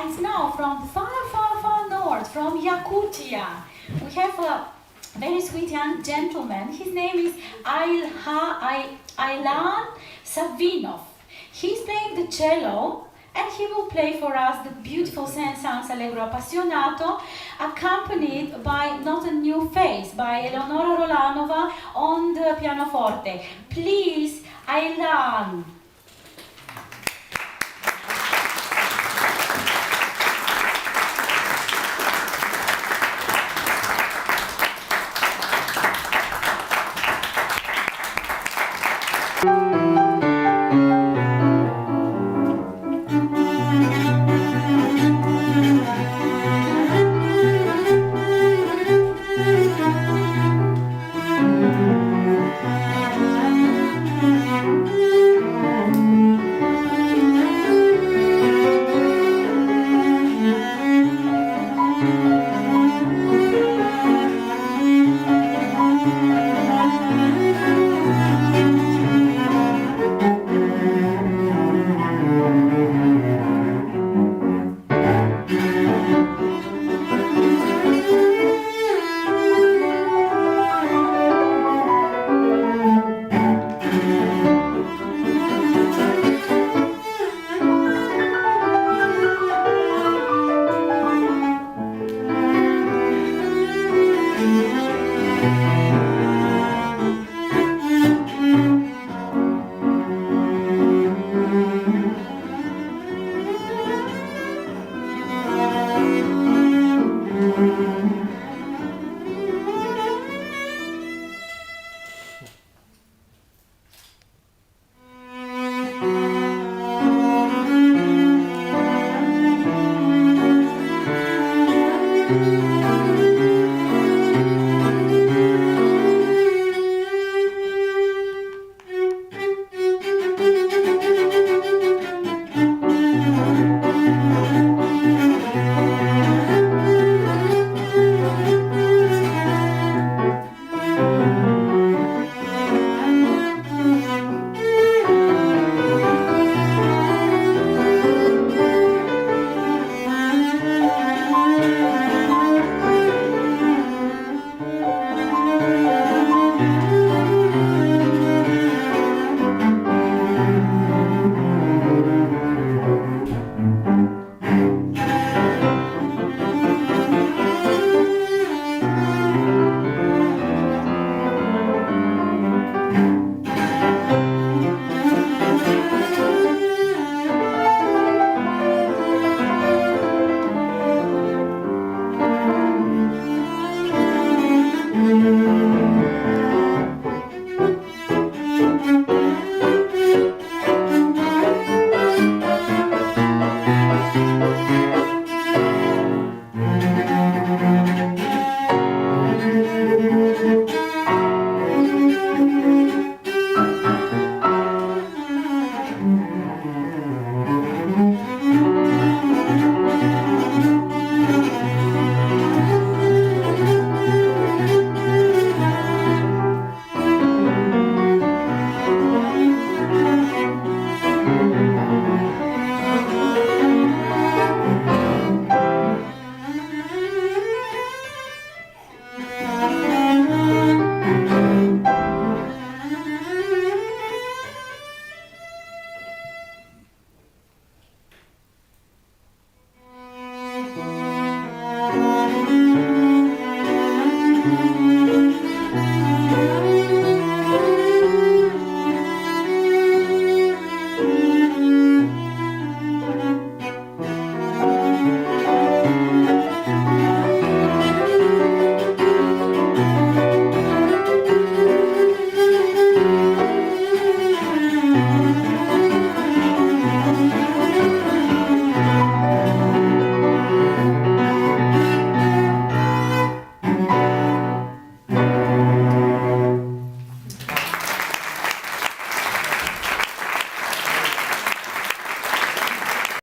And now from far, far, far north, from Yakutia, we have a very sweet young gentleman. His name is Ayıllaan Savvinov. He's playing the cello and he will play for us the beautiful Saint-Saëns Allegro Appassionato, accompanied by not a new face, by Eleonora Rolanova on the pianoforte. Please, Ayıllaan.